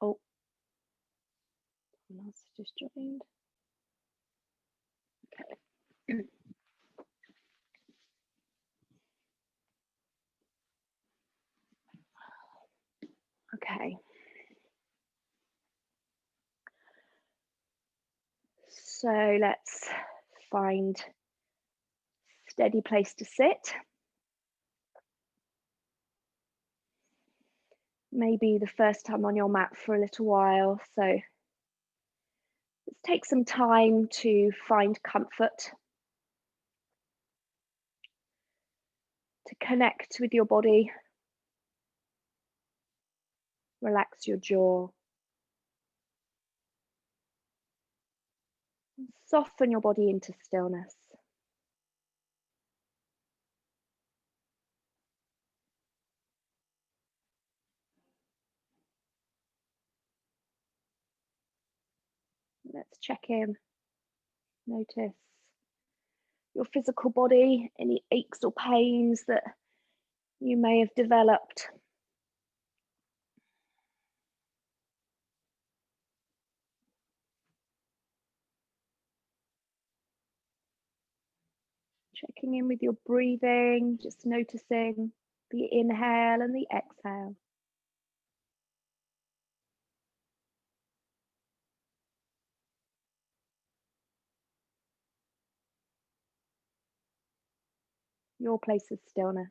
Oh, someone else just joined. Okay. Okay. So let's find a steady place to sit. Maybe the first time on your mat for a little while. So let's take some time to find comfort, to connect with your body, relax your jaw, and soften your body into stillness. Let's check in, notice your physical body, any aches or pains that you may have developed. Checking in with your breathing, just noticing the inhale and the exhale. Your place of stillness.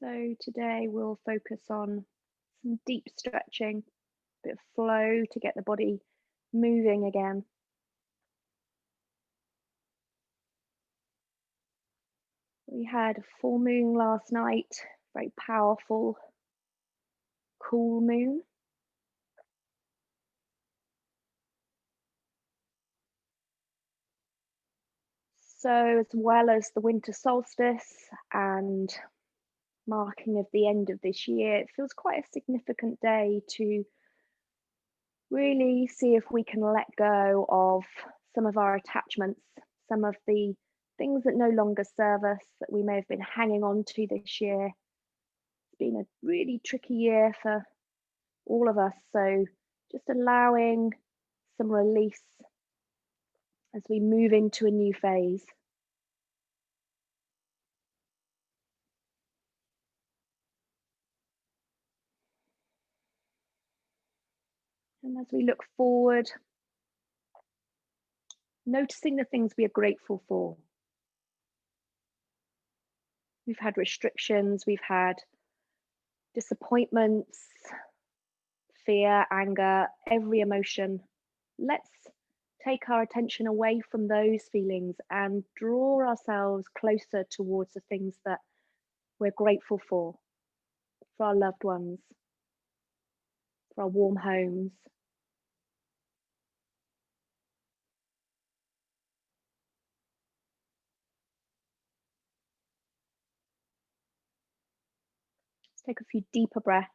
So today we'll focus on some deep stretching, a bit of flow to get the body moving again. We had a full moon last night, very powerful, cool moon. So as well as the winter solstice and marking of the end of this year, it feels quite a significant day to really see if we can let go of some of our attachments, some of the things that no longer serve us that we may have been hanging on to this year. It's been a really tricky year for all of us. So just allowing some release as we move into a new phase. And as we look forward, noticing the things we are grateful for. We've had restrictions, we've had disappointments, fear, anger, every emotion. Let's take our attention away from those feelings and draw ourselves closer towards the things that we're grateful for our loved ones, for our warm homes. Let's take a few deeper breaths.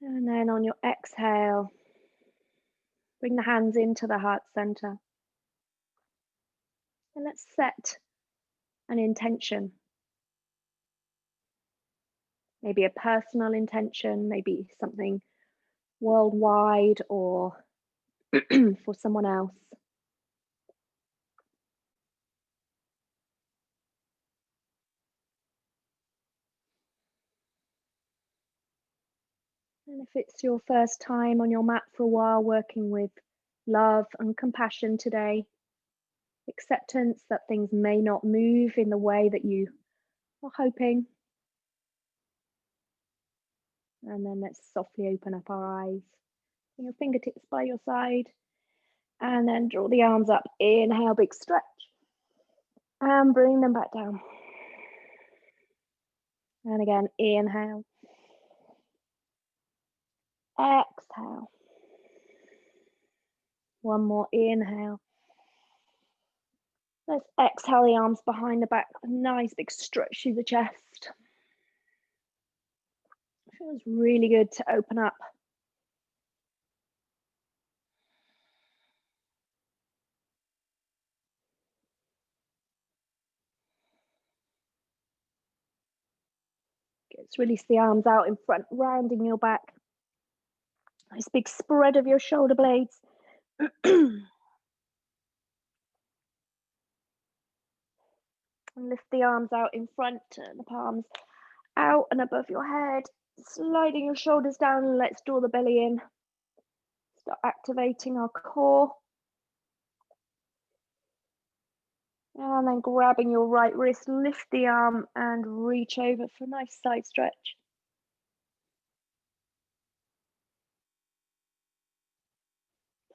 And then on your exhale, bring the hands into the heart center. And let's set an intention. Maybe a personal intention, maybe something worldwide or for someone else. And if it's your first time on your mat for a while working with love and compassion today. Acceptance that things may not move in the way that you are hoping. And then let's softly open up our eyes. Bring your fingertips by your side. And then draw the arms up. Inhale, big stretch. And bring them back down. And again, inhale. Exhale. One more inhale. Let's exhale the arms behind the back. A nice big stretch through the chest. Feels really good to open up. Let's release the arms out in front, rounding your back. Nice big spread of your shoulder blades. And lift the arms out in front, and the palms out and above your head. Sliding your shoulders down, let's draw the belly in. Start activating our core. And then grabbing your right wrist, lift the arm and reach over for a nice side stretch.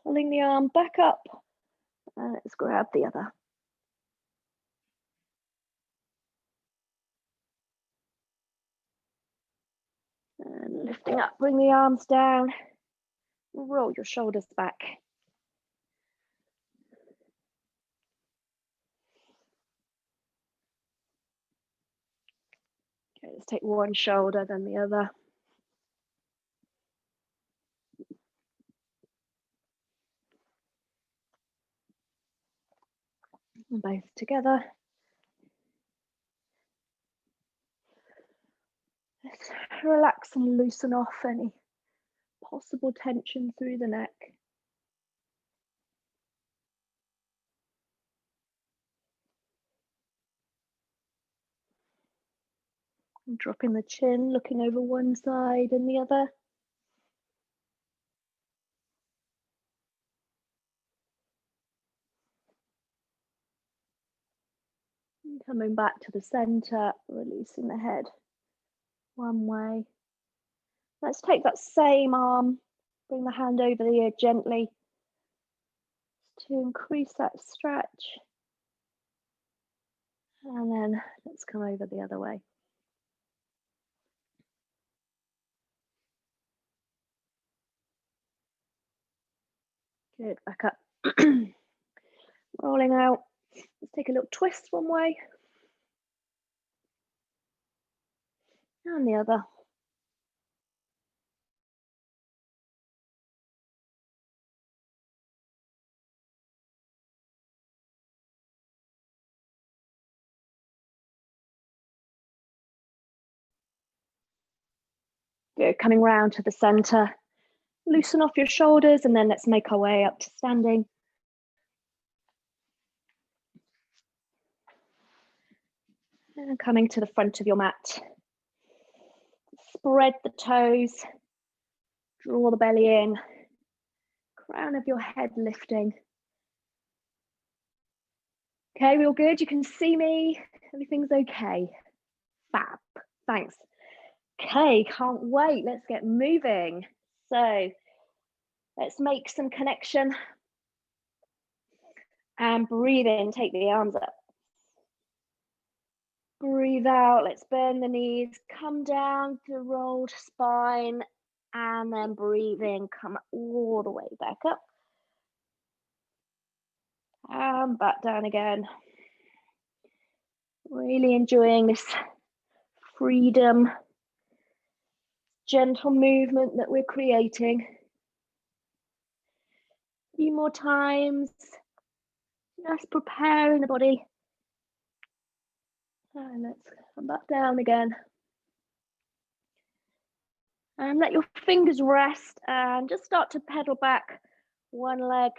Pulling the arm back up. And let's grab the other. And lifting up, bring the arms down. Roll your shoulders back. Okay, let's take one shoulder, then the other. And both together. Let's relax and loosen off any possible tension through the neck. And dropping the chin, looking over one side and the other. And coming back to the center, releasing the head one way. Let's take that same arm, bring the hand over the ear gently to increase that stretch. And then let's come over the other way. Good, back up. Rolling out. Let's take a little twist one way. And the other. Good, coming round to the center. Loosen off your shoulders and then let's make our way up to standing. And coming to the front of your mat. Spread the toes. Draw the belly in. Crown of your head lifting. Okay, we all good? You can see me. Everything's okay. Fab. Thanks. Okay, can't wait. Let's get moving. So let's make some connection. And breathe in, take the arms up. Breathe out, let's bend the knees, come down to rolled spine, and then breathe in, come all the way back up. And back down again. Really enjoying this freedom, gentle movement that we're creating. A few more times, just preparing the body. And let's come back down again. And let your fingers rest and just start to pedal back one leg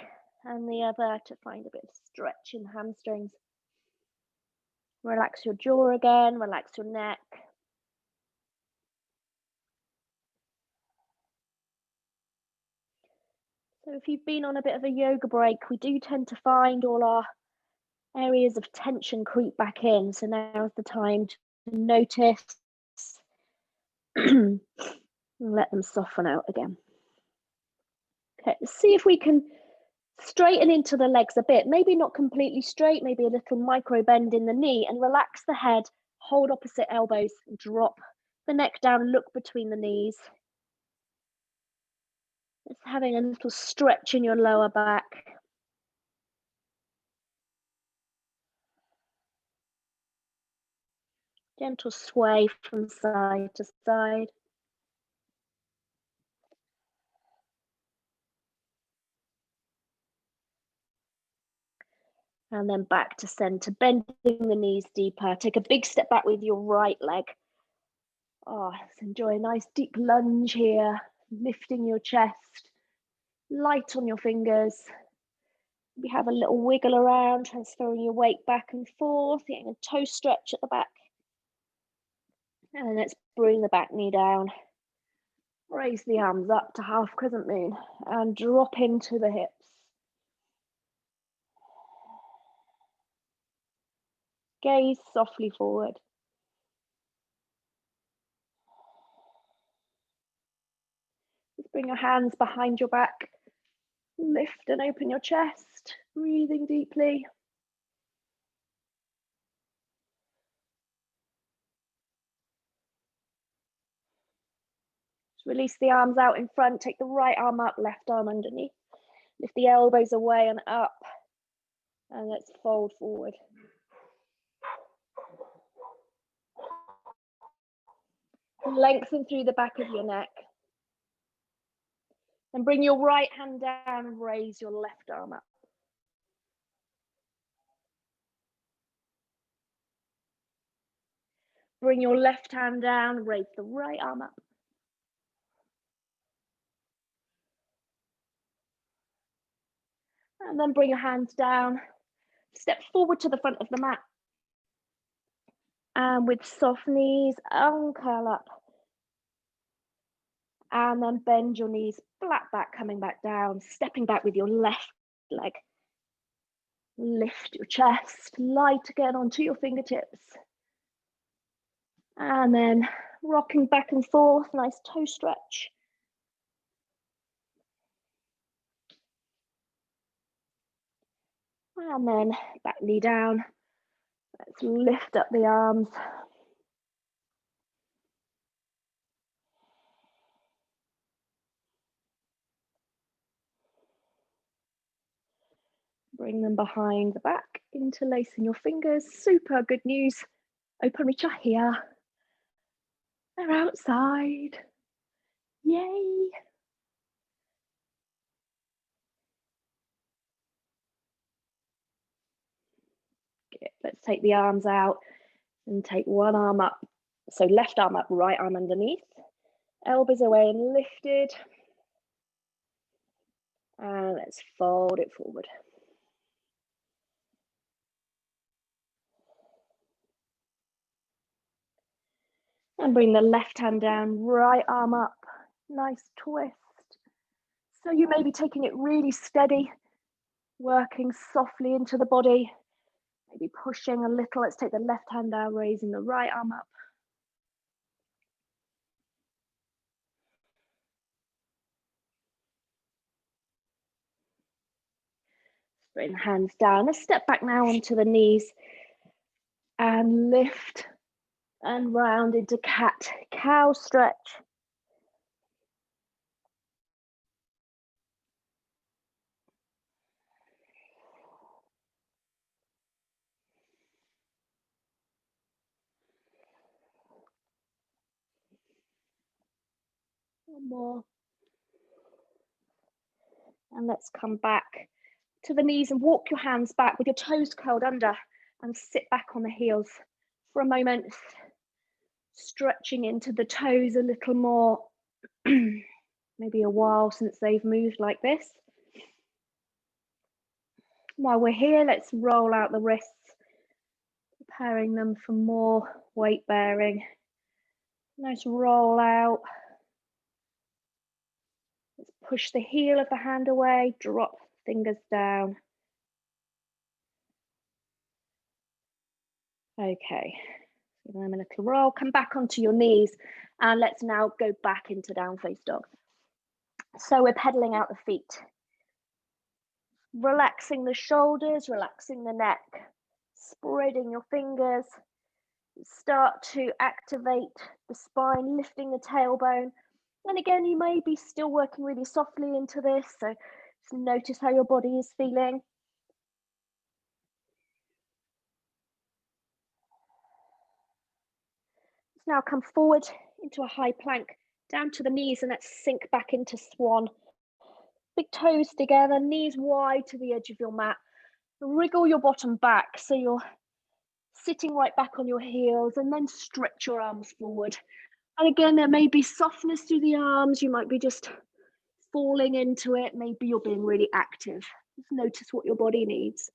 and the other to find a bit of stretch in the hamstrings. Relax your jaw again, relax your neck. So if you've been on a bit of a yoga break, we do tend to find all our areas of tension creep back in. So now's the time to notice and let them soften out again. Okay, let's see if we can straighten into the legs a bit, maybe not completely straight, maybe a little micro bend in the knee, and relax the head, hold opposite elbows, drop the neck down, look between the knees. Just having a little stretch in your lower back. Gentle sway from side to side. And then back to center, bending the knees deeper. Take a big step back with your right leg. Oh, let's enjoy a nice deep lunge here, lifting your chest, light on your fingers. We have a little wiggle around, transferring your weight back and forth, getting a toe stretch at the back. And let's bring the back knee down. Raise the arms up to half crescent moon and drop into the hips. Gaze softly forward. Just bring your hands behind your back. Lift and open your chest, breathing deeply. Just release the arms out in front, take the right arm up, left arm underneath. Lift the elbows away and up, and let's fold forward. Lengthen through the back of your neck. And bring your right hand down and raise your left arm up. Bring your left hand down, raise the right arm up. And then bring your hands down. Step forward to the front of the mat. And with soft knees, uncurl up. And then bend your knees, flat back, coming back down, stepping back with your left leg. Lift your chest, light again onto your fingertips. And then rocking back and forth, nice toe stretch. And then back knee down. Let's lift up the arms. Bring them behind the back, interlacing your fingers. Super good news. Open reach are here. They're outside. Yay. Okay, let's take the arms out and take one arm up. So left arm up, right arm underneath. Elbows away and lifted. And let's fold it forward. And bring the left hand down, right arm up. Nice twist. So you may be taking it really steady, working softly into the body. Maybe pushing a little. Let's take the left hand down, raising the right arm up. Bring the hands down. Let's step back now onto the knees and lift and round into cat-cow stretch. One more. And let's come back to the knees and walk your hands back with your toes curled under and sit back on the heels for a moment, stretching into the toes a little more. Maybe a while since they've moved like this. While we're here, let's roll out the wrists, preparing them for more weight bearing. Nice roll out. Let's Push the heel of the hand away, drop fingers down. Okay, give them a little roll, come back onto your knees, and let's now go back into down face dog. So we're pedaling out the feet. Relaxing the shoulders, relaxing the neck, spreading your fingers. Start to activate the spine, lifting the tailbone. And again, you may be still working really softly into this, so just notice how your body is feeling. Let's now come forward into a high plank, down to the knees, and let's sink back into swan. Big toes together, knees wide to the edge of your mat. Wriggle your bottom back so you're sitting right back on your heels, and then stretch your arms forward. And again, there may be softness through the arms. You might be just falling into it. Maybe you're being really active. Just notice what your body needs.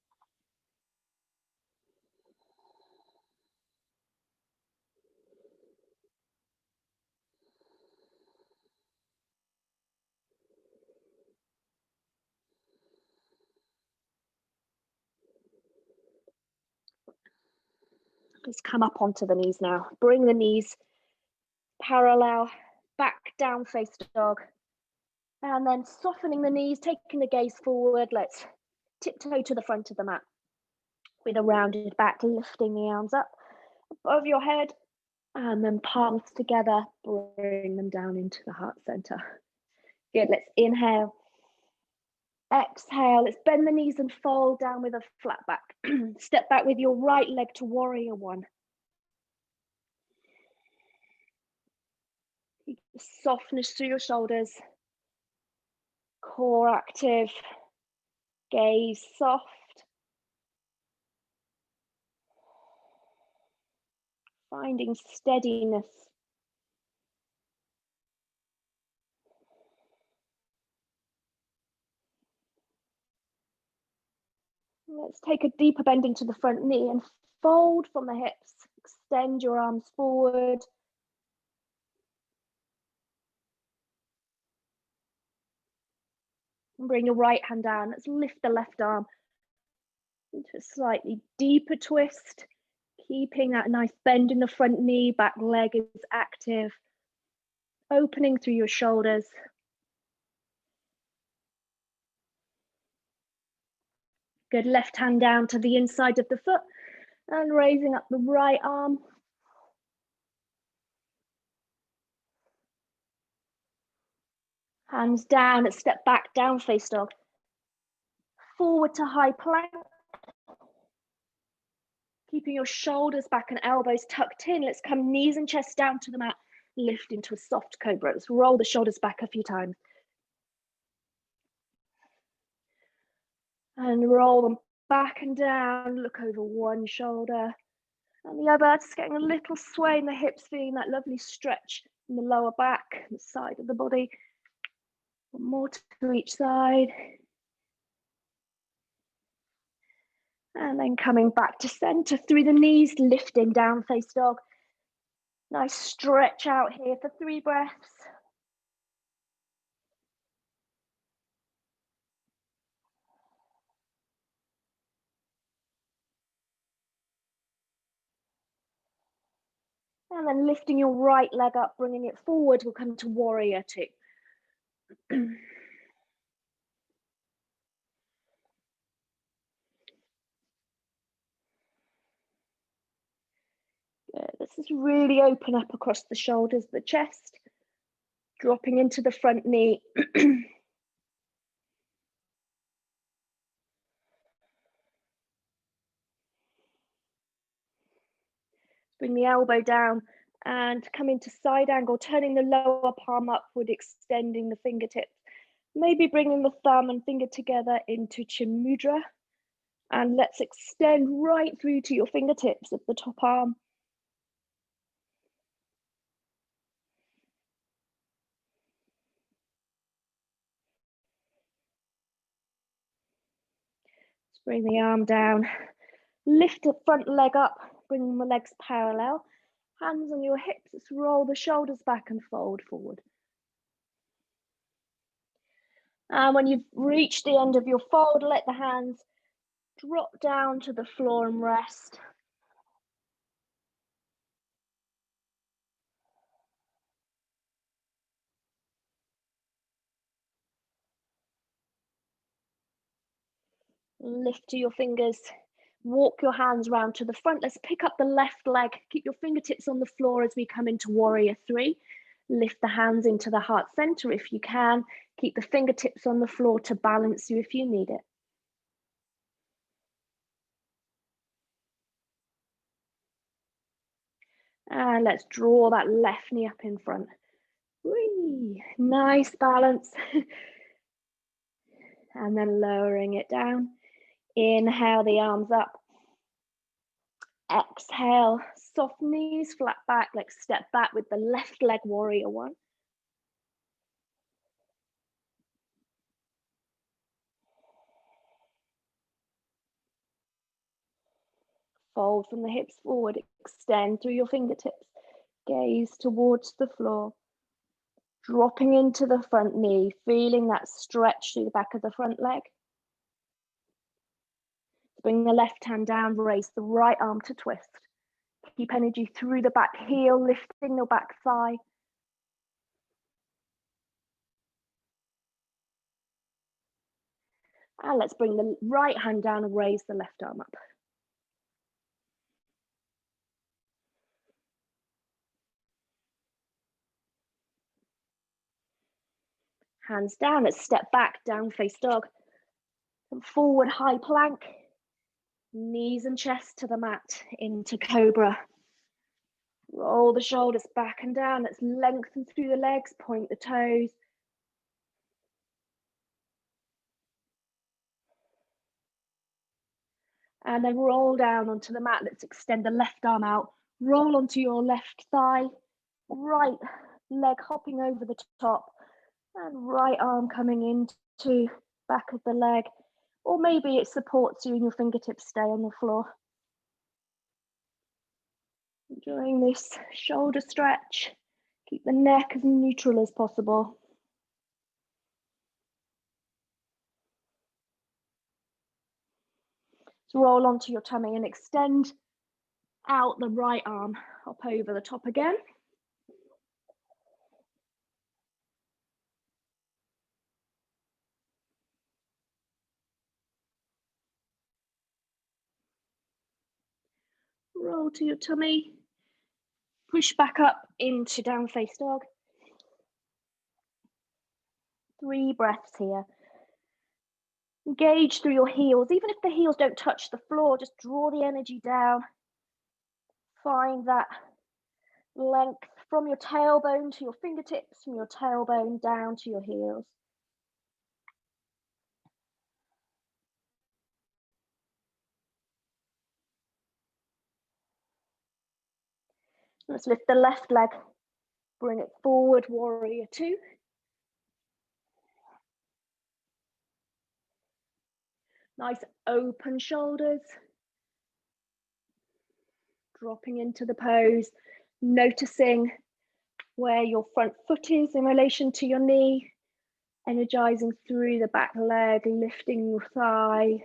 Let's come up onto the knees now. Bring the knees parallel, back down face dog. And then softening the knees, taking the gaze forward. Let's tiptoe to the front of the mat with a rounded back, lifting the arms up above your head, and then palms together, bring them down into the heart center. Good, let's inhale. Exhale, let's bend the knees and fold down with a flat back. Step back with your right leg to warrior one. Softness through your shoulders. Core active. Gaze soft. Finding steadiness. Let's take a deeper bend into the front knee and fold from the hips. Extend your arms forward. And bring your right hand down. Let's lift the left arm into a slightly deeper twist. Keeping that nice bend in the front knee, back leg is active. Opening through your shoulders. Good, left hand down to the inside of the foot and raising up the right arm. Hands down and step back, down face dog. Forward to high plank. Keeping your shoulders back and elbows tucked in. Let's come knees and chest down to the mat. Lift into a soft cobra. Let's roll the shoulders back a few times. And roll them back and down. Look over one shoulder and the other. Just getting a little sway in the hips, feeling that lovely stretch in the lower back, the side of the body. One more to each side. And then coming back to center through the knees, lifting down face dog. Nice stretch out here for 3 breaths. And then lifting your right leg up, bringing it forward, we'll come to warrior 2. Good. Let's just really open up across the shoulders, the chest, dropping into the front knee. Bring the elbow down and come into side angle, turning the lower palm upward, extending the fingertips. Maybe bringing the thumb and finger together into Chin Mudra. And let's extend right through to your fingertips of the top arm. Let's bring the arm down. Lift the front leg up, bring the legs parallel. Hands on your hips, let's roll the shoulders back and fold forward. And when you've reached the end of your fold, let the hands drop down to the floor and rest. Lift to your fingers, walk your hands round to the front. Let's pick up the left leg, keep your fingertips on the floor as we come into warrior three. Lift the hands into the heart center if you can. Keep the fingertips on the floor to balance you if you need it. And let's draw that left knee up in front. Whee! Nice balance. And then lowering it down. Inhale the arms up. Exhale, soft knees, flat back. Let's step back with the left leg, warrior one. Fold from the hips forward, extend through your fingertips. Gaze towards the floor. Dropping into the front knee, feeling that stretch through the back of the front leg. Bring the left hand down, raise the right arm to twist. Keep energy through the back heel, lifting the back thigh. And let's bring the right hand down and raise the left arm up. Hands down, let's step back, down face dog. And forward high plank. Knees and chest to the mat, into cobra. Roll the shoulders back and down. Let's lengthen through the legs, point the toes. And then roll down onto the mat. Let's extend the left arm out. Roll onto your left thigh. Right leg hopping over the top. And right arm coming into back of the leg. Or maybe it supports you and your fingertips stay on the floor. Enjoying this shoulder stretch. Keep the neck as neutral as possible. So roll onto your tummy and extend out the right arm. Hop over the top again. Roll to your tummy. Push back up into down face dog. 3 breaths here. Engage through your heels. Even if the heels don't touch the floor, just draw the energy down. Find that length from your tailbone to your fingertips, from your tailbone down to your heels. Let's lift the left leg. Bring it forward, warrior two. Nice open shoulders. Dropping into the pose, noticing where your front foot is in relation to your knee, energizing through the back leg, lifting your thigh.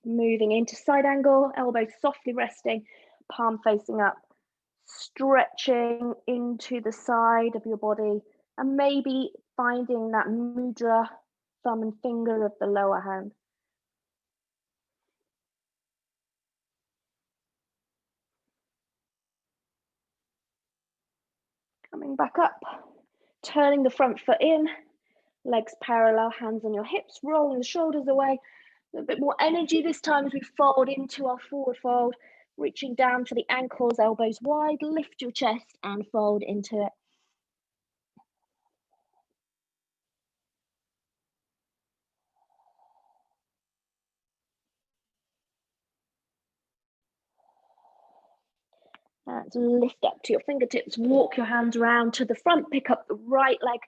Moving into side angle, elbows softly resting, palm facing up, stretching into the side of your body, and maybe finding that mudra, thumb and finger of the lower hand. Coming back up, turning the front foot in, legs parallel, hands on your hips, rolling the shoulders away. A bit more energy this time as we fold into our forward fold, reaching down to the ankles, elbows wide, lift your chest and fold into it. And lift up to your fingertips, walk your hands around to the front, pick up the right leg,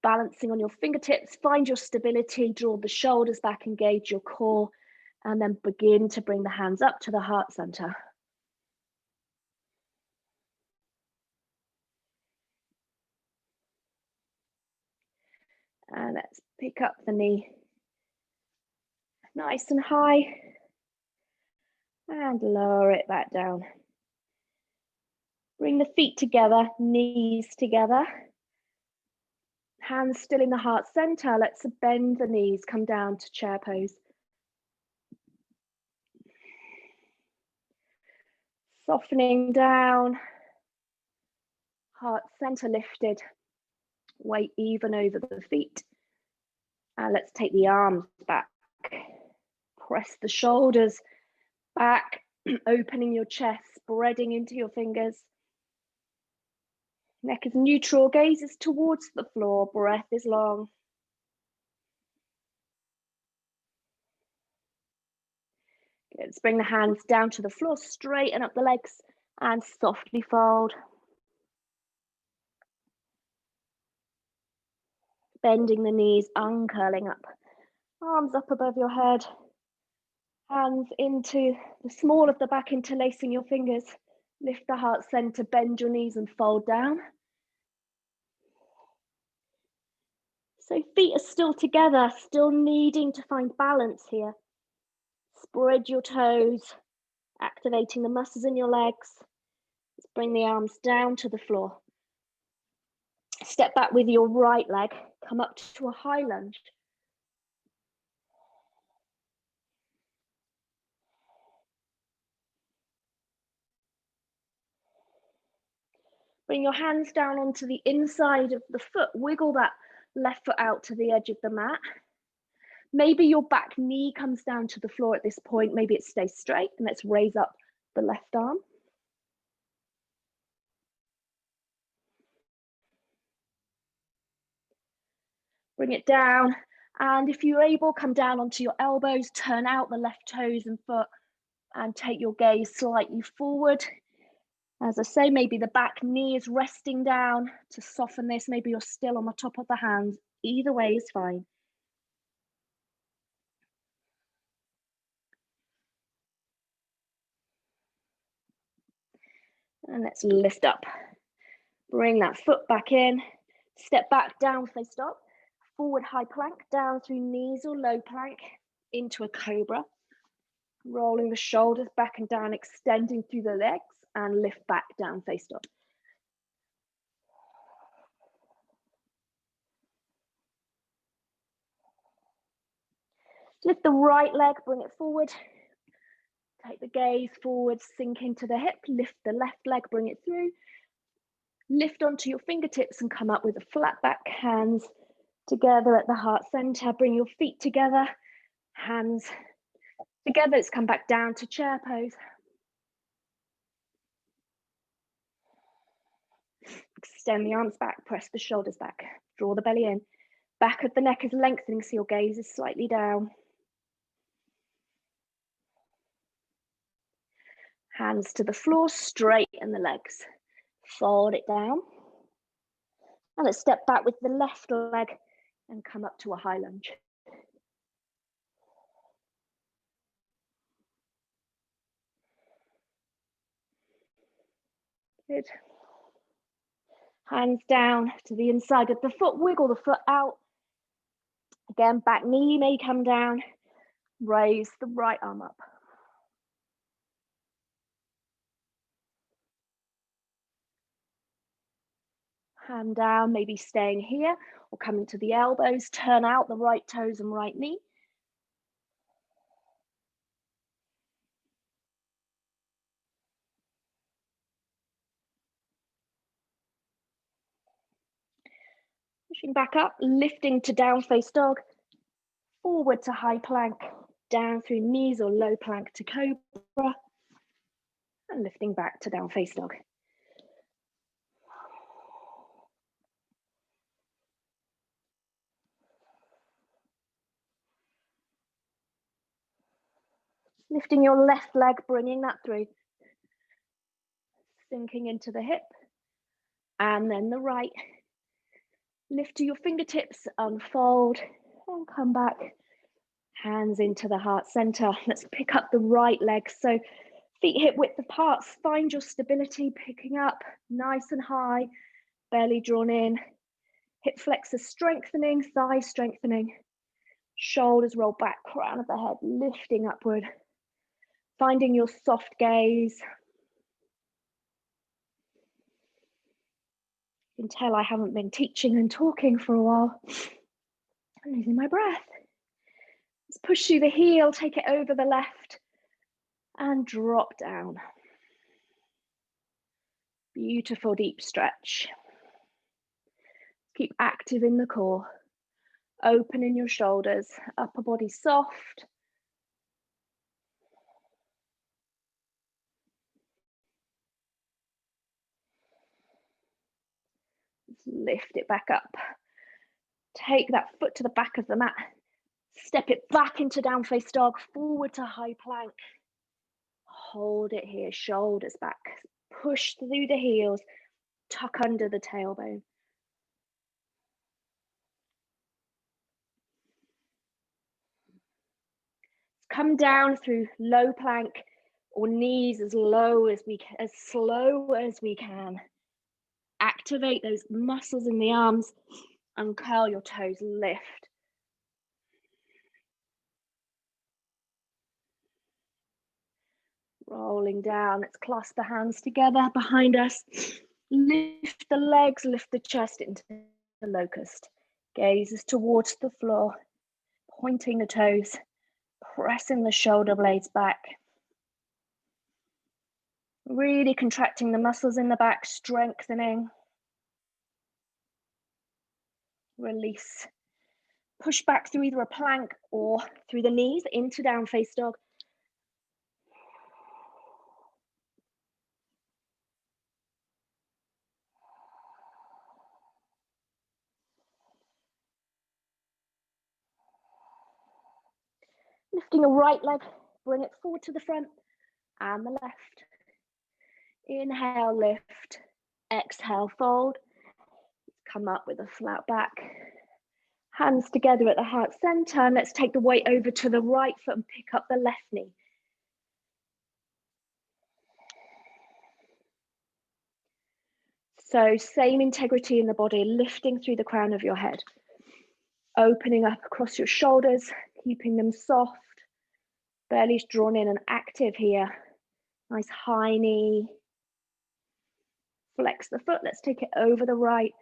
balancing on your fingertips, find your stability, draw the shoulders back, engage your core, and then begin to bring the hands up to the heart center. And let's pick up the knee nice and high and lower it back down. Bring the feet together, knees together. Hands still in the heart center. Let's bend the knees, come down to chair pose. Softening down, heart center lifted, weight even over the feet. And let's take the arms back. Press the shoulders back, opening your chest, spreading into your fingers. Neck is neutral, gaze is towards the floor, breath is long. Good. Let's bring the hands down to the floor, straighten up the legs and softly fold. Bending the knees, uncurling up. Arms up above your head. Hands into the small of the back, interlacing your fingers. Lift the heart center, bend your knees and fold down. So feet are still together, still needing to find balance here. Spread your toes, activating the muscles in your legs. Let's bring the arms down to the floor. Step back with your right leg, come up to a high lunge. Bring your hands down onto the inside of the foot, wiggle that left foot out to the edge of the mat. Maybe your back knee comes down to the floor at this point, maybe it stays straight, and let's raise up the left arm. Bring it down, and if you're able, come down onto your elbows, turn out the left toes and foot, and take your gaze slightly forward. As I say, maybe the back knee is resting down to soften this. Maybe you're still on the top of the hands. Either way is fine. And let's lift up. Bring that foot back in. Step back, down face dog. Forward high plank, down through knees or low plank into a cobra. Rolling the shoulders back and down, extending through the legs, and lift back, down face dog. Lift the right leg, bring it forward. Take the gaze forward, sink into the hip. Lift the left leg, bring it through. Lift onto your fingertips and come up with a flat back, hands together at the heart center. Bring your feet together, hands together. Let's come back down to chair pose. Extend the arms back, press the shoulders back, draw the belly in. Back of the neck is lengthening, so your gaze is slightly down. Hands to the floor, straighten the legs. Fold it down. And let's step back with the left leg and come up to a high lunge. Good. Hands down to the inside of the foot, wiggle the foot out. Again, back knee may come down. Raise the right arm up. Hand down, maybe staying here or coming to the elbows. Turn out the right toes and right knee. Pushing back up, lifting to down face dog. Forward to high plank, down through knees or low plank to cobra. And lifting back to down face dog. Lifting your left leg, bringing that through. Sinking into the hip. And then the right. Lift to your fingertips, unfold, and come back. Hands into the heart center. Let's pick up the right leg. So feet hip width apart. Find your stability, picking up nice and high. Belly drawn in. Hip flexors strengthening, thighs strengthening. Shoulders roll back, crown of the head lifting upward. Finding your soft gaze. You can tell I haven't been teaching and talking for a while. I'm losing my breath. Let's push through the heel, take it over the left, and drop down. Beautiful deep stretch. Keep active in the core. Open in your shoulders, upper body soft. Let's lift it back up. Take that foot to the back of the mat. Step it back into down face dog, forward to high plank. Hold it here, shoulders back. Push through the heels, tuck under the tailbone. Come down through low plank or knees as slow as we can. Activate those muscles in the arms and curl your toes, lift. Rolling down, let's clasp the hands together behind us. Lift the legs, lift the chest into the locust. Gazes towards the floor, pointing the toes, pressing the shoulder blades back. Really contracting the muscles in the back, strengthening. Release. Push back through either a plank or through the knees into down face dog. Lifting a right leg, bring it forward to the front and the left. Inhale, lift. Exhale, fold. Come up with a flat back. Hands together at the heart center, and let's take the weight over to the right foot and pick up the left knee. So same integrity in the body, lifting through the crown of your head. Opening up across your shoulders, keeping them soft. Belly's drawn in and active here. Nice high knee. Flex the foot, let's take it over the right.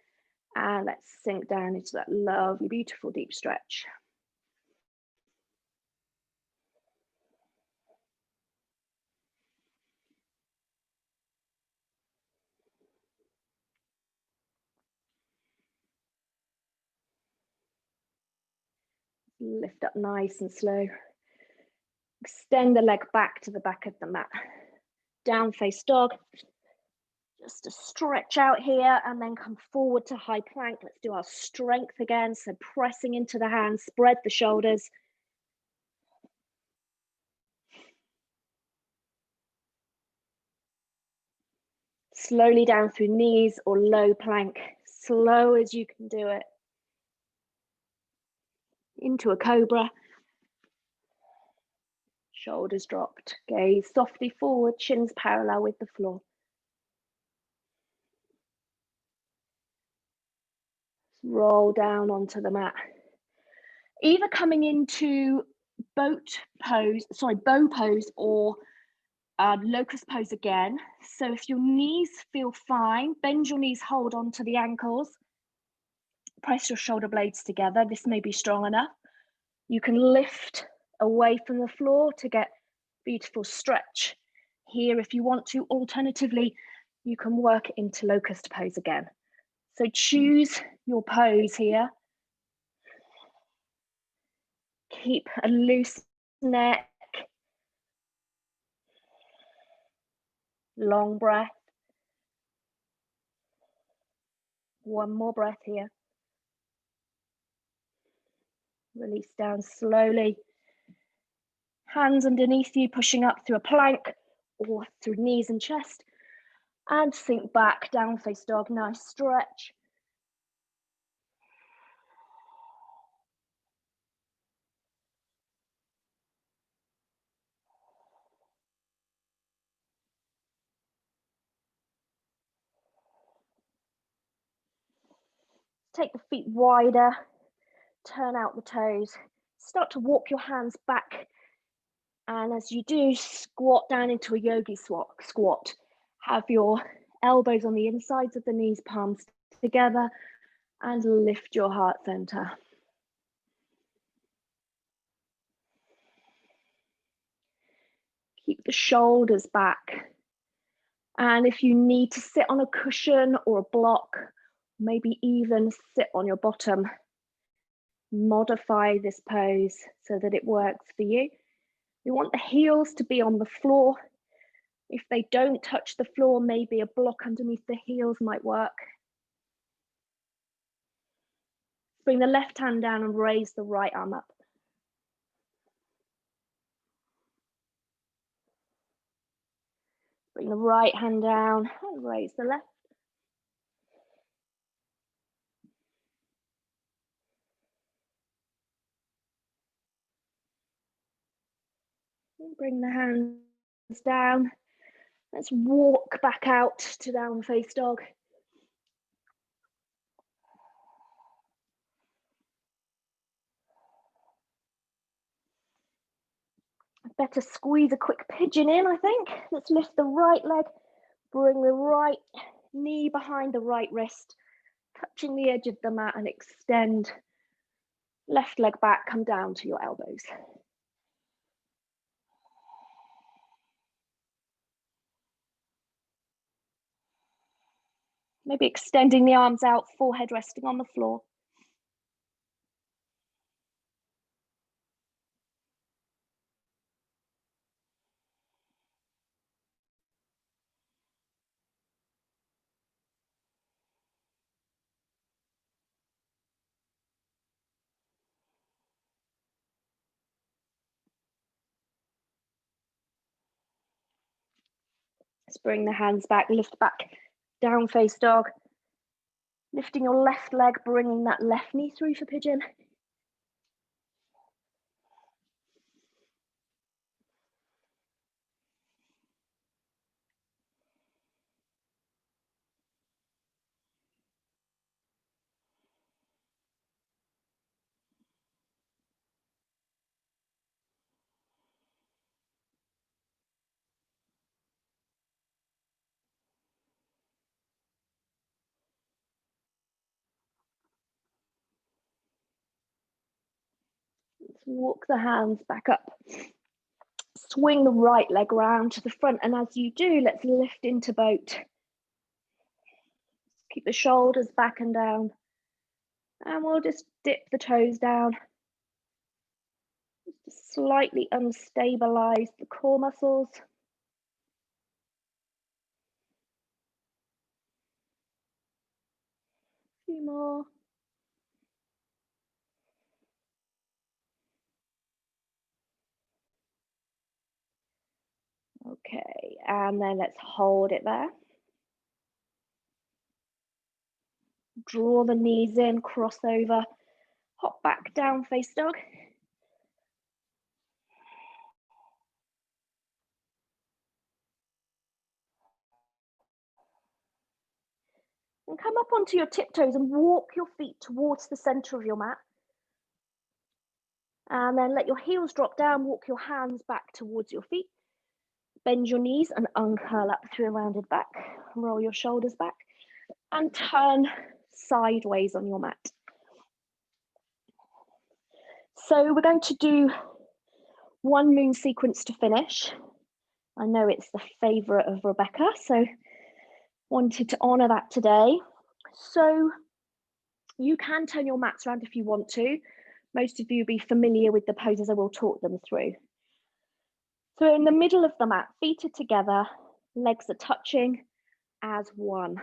And let's sink down into that lovely, beautiful deep stretch. Lift up nice and slow. Extend the leg back to the back of the mat. Down face dog. Just to stretch out here and then come forward to high plank. Let's do our strength again. So pressing into the hands, spread the shoulders. Slowly down through knees or low plank, slow as you can do it. Into a cobra. Shoulders dropped, gaze softly forward, shins parallel with the floor. Roll down onto the mat. Either coming into bow pose or locust pose again. So if your knees feel fine, bend your knees, hold onto the ankles. Press your shoulder blades together. This may be strong enough. You can lift away from the floor to get beautiful stretch here if you want to. Alternatively, you can work into locust pose again. So choose your pose here. Keep a loose neck. Long breath. One more breath here. Release down slowly. Hands underneath you, pushing up through a plank or through knees and chest. And sink back, down face dog, nice stretch. Take the feet wider, turn out the toes, start to walk your hands back. And as you do, squat down into a yogi squat. Have your elbows on the insides of the knees, palms together, and lift your heart center. Keep the shoulders back. And if you need to sit on a cushion or a block, maybe even sit on your bottom, modify this pose so that it works for you. You want the heels to be on the floor. If they don't touch the floor, maybe a block underneath the heels might work. Bring the left hand down and raise the right arm up. Bring the right hand down and raise the left. And bring the hands down. Let's walk back out to down face dog. Better squeeze a quick pigeon in, I think. Let's lift the right leg, bring the right knee behind the right wrist, touching the edge of the mat, and extend. Left leg back, come down to your elbows. Maybe extending the arms out, forehead resting on the floor. Let's bring the hands back, lift back, down face dog. Lifting your left leg, bringing that left knee through for pigeon. Let's walk the hands back up. Swing the right leg round to the front, and as you do, let's lift into boat. Keep the shoulders back and down, and we'll just dip the toes down. Just slightly unstabilize the core muscles. A few more. Okay, and then let's hold it there. Draw the knees in, cross over, hop back, down face dog. And come up onto your tiptoes and walk your feet towards the center of your mat. And then let your heels drop down, walk your hands back towards your feet. Bend your knees and uncurl up through a rounded back. Roll your shoulders back and turn sideways on your mat. So we're going to do one moon sequence to finish. I know it's the favorite of Rebecca, so wanted to honor that today. So you can turn your mats around if you want to. Most of you will be familiar with the poses I will talk them through. So in the middle of the mat, feet are together, legs are touching as one.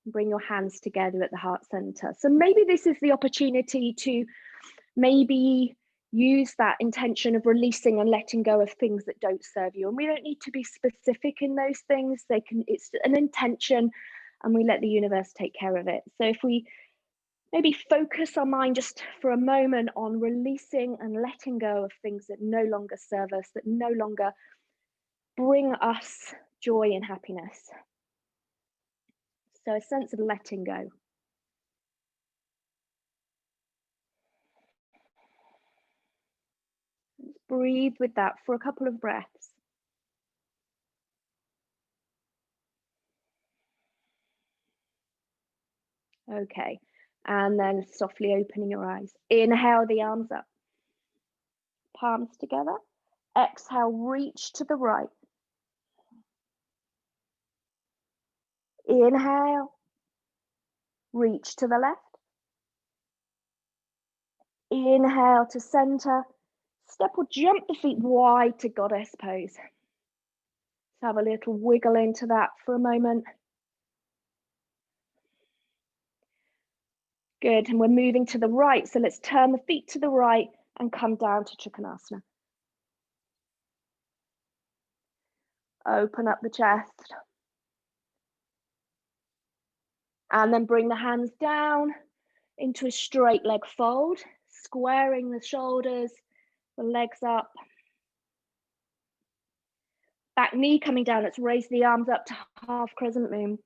Bring your hands together at the heart center. So maybe this is the opportunity to maybe use that intention of releasing and letting go of things that don't serve you. And we don't need to be specific in those things. It's an intention, and we let the universe take care of it. So if we maybe focus our mind just for a moment on releasing and letting go of things that no longer serve us, that no longer bring us joy and happiness. So a sense of letting go. Breathe with that for a couple of breaths. Okay, and then softly opening your eyes. Inhale the arms up, palms together. Exhale, reach to the right. Inhale, reach to the left. Inhale to center. Step or jump the feet wide to goddess pose. Let's have a little wiggle into that for a moment. Good, and we're moving to the right, so let's turn the feet to the right and come down to Trikonasana. Open up the chest. And then bring the hands down into a straight leg fold, squaring the shoulders, the legs up. Back knee coming down, let's raise the arms up to half crescent moon.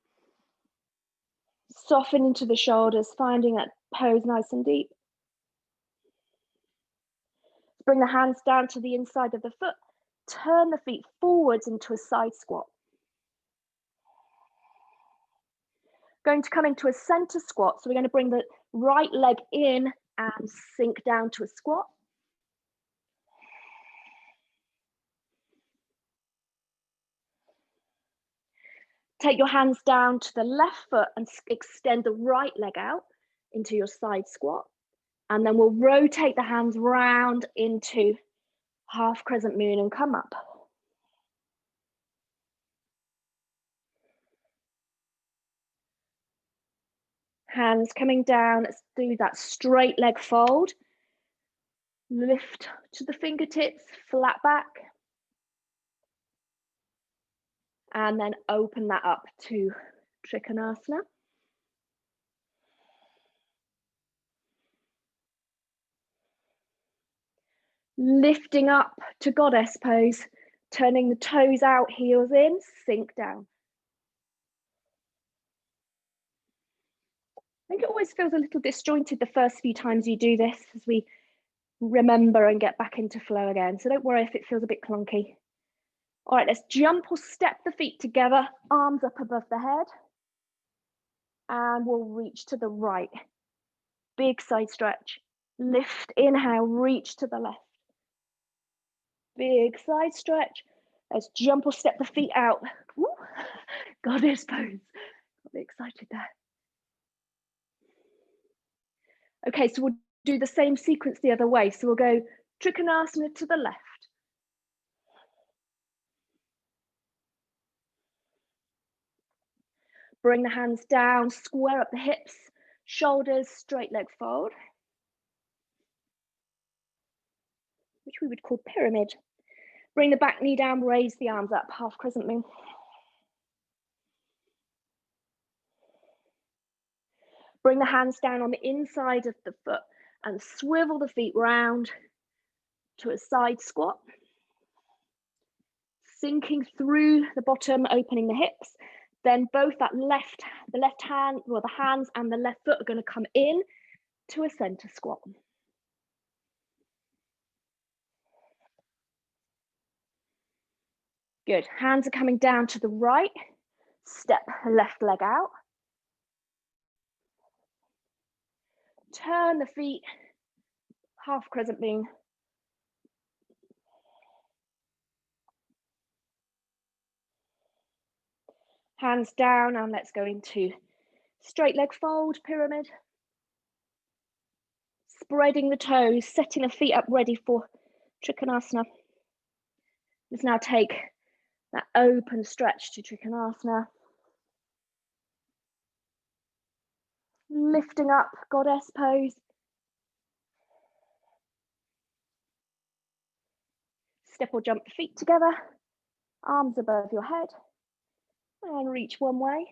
Soften into the shoulders, finding that pose nice and deep. Bring the hands down to the inside of the foot. Turn the feet forwards into a side squat. Going to come into a center squat. So we're going to bring the right leg in and sink down to a squat. Take your hands down to the left foot and extend the right leg out into your side squat. And then we'll rotate the hands round into half crescent moon and come up. Hands coming down, let's do that straight leg fold. Lift to the fingertips, flat back. And then open that up to Trikonasana. Lifting up to goddess pose, turning the toes out, heels in, sink down. I think it always feels a little disjointed the first few times you do this as we remember and get back into flow again. So don't worry if it feels a bit clunky. All right, let's jump or step the feet together, arms up above the head. And we'll reach to the right. Big side stretch. Lift, inhale, reach to the left. Big side stretch. Let's jump or step the feet out. Ooh, goddess pose. Got a bit excited there. Okay, so we'll do the same sequence the other way. So we'll go Trikonasana to the left. Bring the hands down, square up the hips, shoulders, straight leg fold, which we would call pyramid. Bring the back knee down, raise the arms up, half crescent moon. Bring the hands down on the inside of the foot and swivel the feet round to a side squat. Sinking through the bottom, opening the hips. Then both the left hand, well, the hands and the left foot are going to come in to a center squat. Good, hands are coming down to the right. Step left leg out. Turn the feet, half crescent moon. Hands down, and let's go into straight leg fold, pyramid. Spreading the toes, setting the feet up ready for Trikonasana. Let's now take that open stretch to Trikonasana. Lifting up, goddess pose. Step or jump the feet together, arms above your head, and reach one way,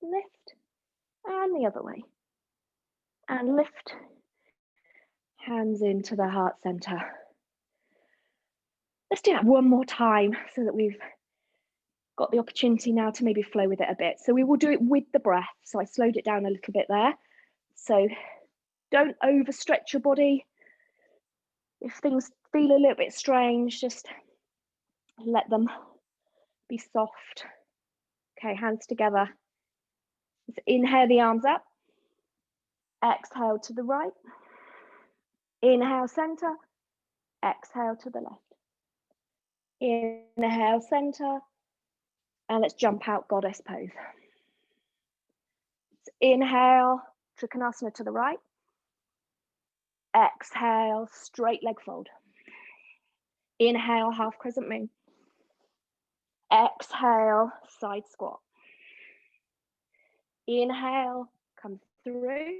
lift, and the other way, and lift, hands into the heart center. Let's do that one more time so that we've got the opportunity now to maybe flow with it a bit. So we will do it with the breath. So I slowed it down a little bit there. So don't overstretch your body. If things feel a little bit strange, just let them be soft. Okay, hands together. Let's inhale the arms up. Exhale to the right. Inhale, center. Exhale to the left. Inhale, center. And let's jump out, goddess pose. Let's inhale, Trikonasana to the right. Exhale, straight leg fold. Inhale, half crescent moon. Exhale, side squat. Inhale, come through.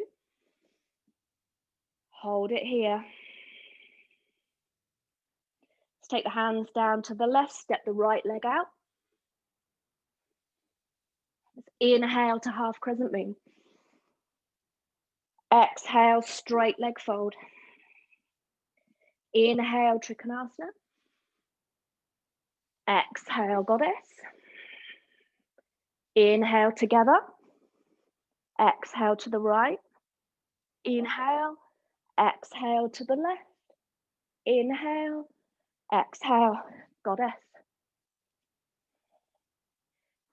Hold it here. Let's take the hands down to the left, step the right leg out. Let's inhale to half crescent moon. Exhale, straight leg fold. Inhale, Trikonasana. Exhale, goddess. Inhale together. Exhale to the right. Inhale. Exhale to the left. Inhale. Exhale, goddess.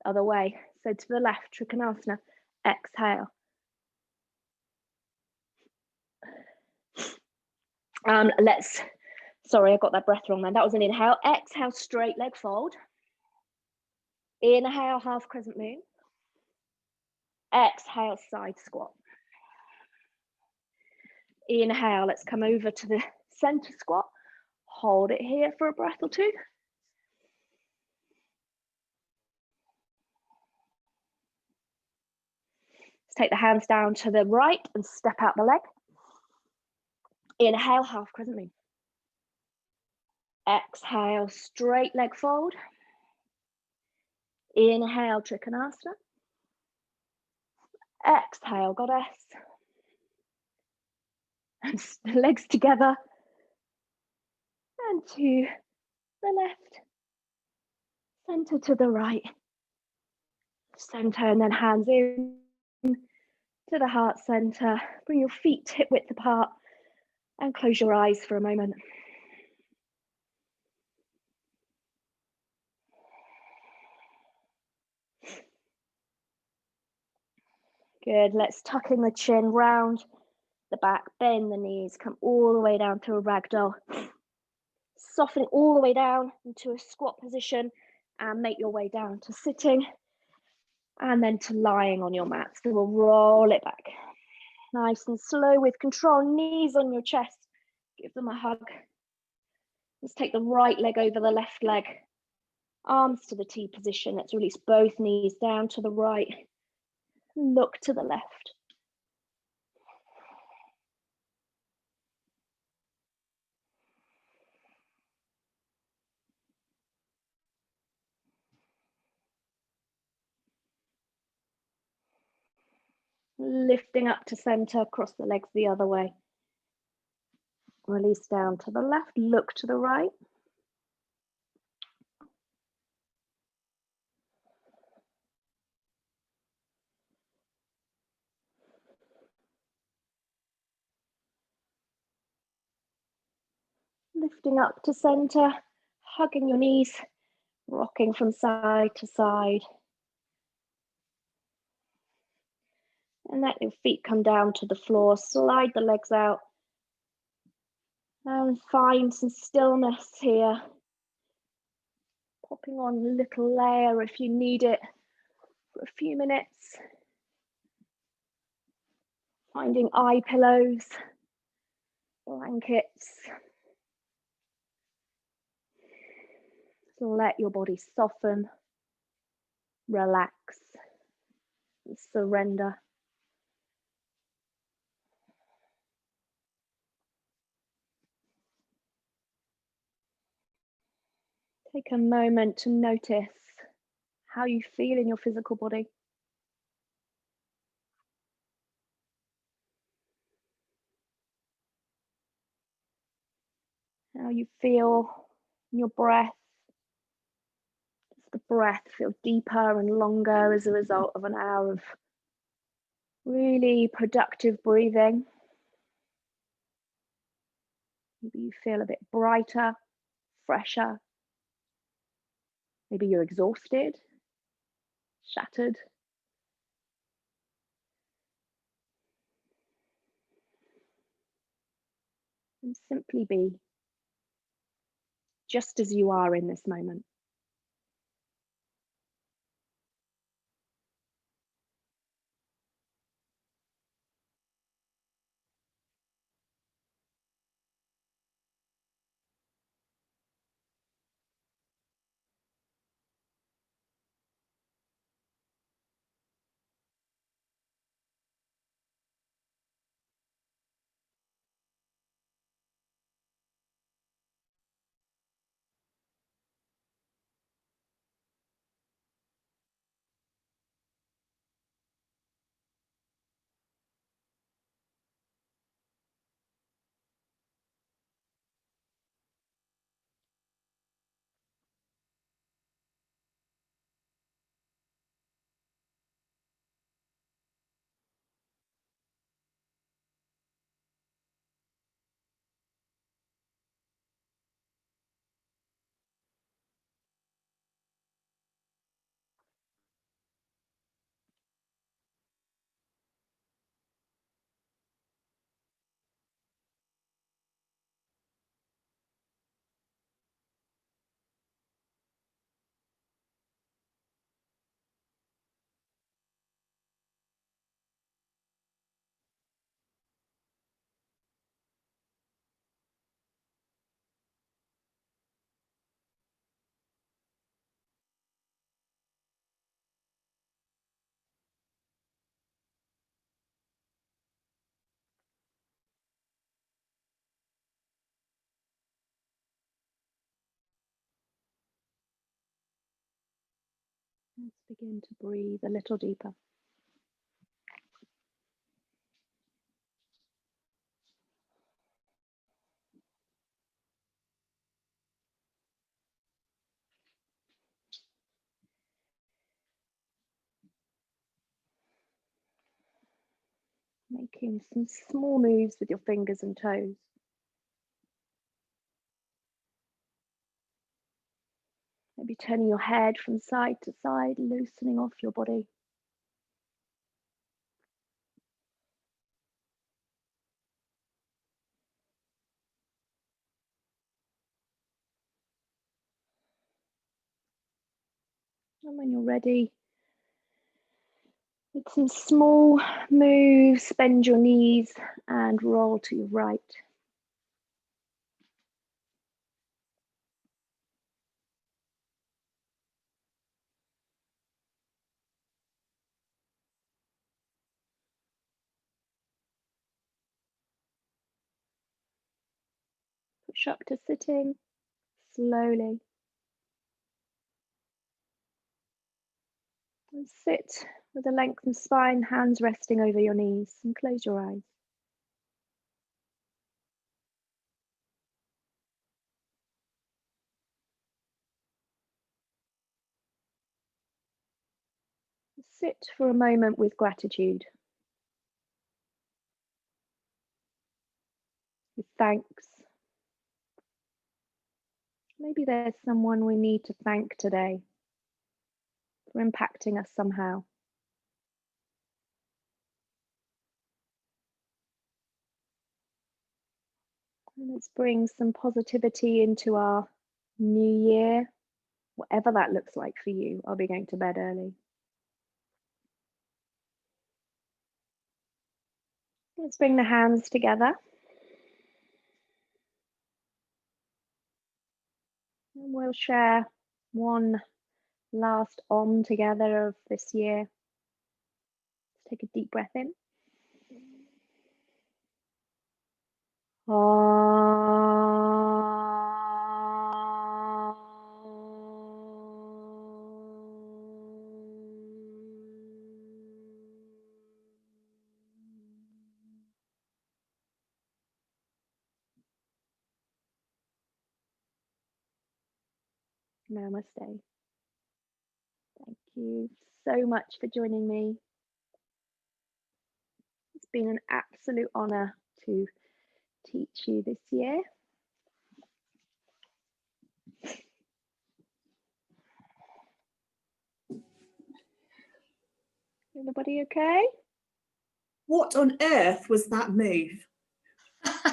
Other way. So to the left, Trikonasana. Exhale. Sorry, I got that breath wrong then. That was an inhale. Exhale, straight leg fold. Inhale, half crescent moon. Exhale, side squat. Inhale, let's come over to the center squat. Hold it here for a breath or two. Let's take the hands down to the right and step out the leg. Inhale, half crescent moon. Exhale, straight leg fold. Inhale, Trikonasana. Exhale, goddess. And legs together. And to the left. Center to the right. Center and then hands in to the heart center. Bring your feet hip width apart and close your eyes for a moment. Good, let's tuck in the chin, round the back, bend the knees, come all the way down to a ragdoll. Softening all the way down into a squat position and make your way down to sitting and then to lying on your mat. So we'll roll it back. Nice and slow with control, knees on your chest. Give them a hug. Let's take the right leg over the left leg. Arms to the T position. Let's release both knees down to the right. Look to the left. Lifting up to center, cross the legs the other way. Release down to the left, look to the right. Lifting up to center, hugging your knees, rocking from side to side. And let your feet come down to the floor, slide the legs out. And find some stillness here. Popping on a little layer if you need it for a few minutes. Finding eye pillows, blankets. Let your body soften, relax, and surrender. Take a moment to notice how you feel in your physical body. How you feel in your breath. Does the breath feel deeper and longer as a result of an hour of really productive breathing? Maybe you feel a bit brighter, fresher. Maybe you're exhausted, shattered. And simply be just as you are in this moment. Let's begin to breathe a little deeper. Making some small moves with your fingers and toes. Maybe turning your head from side to side, loosening off your body. And when you're ready, with some small moves, bend your knees and roll to your right. Push up to sitting slowly. And sit with a lengthened spine, hands resting over your knees, and close your eyes. Sit for a moment with gratitude, with thanks. Maybe there's someone we need to thank today for impacting us somehow. And let's bring some positivity into our new year, whatever that looks like for you. I'll be going to bed early. Let's bring the hands together. And we'll share one last Om together of this year. Let's take a deep breath in. Namaste. Thank you so much for joining me. It's been an absolute honor to teach you this year. Everybody okay? What on earth was that move?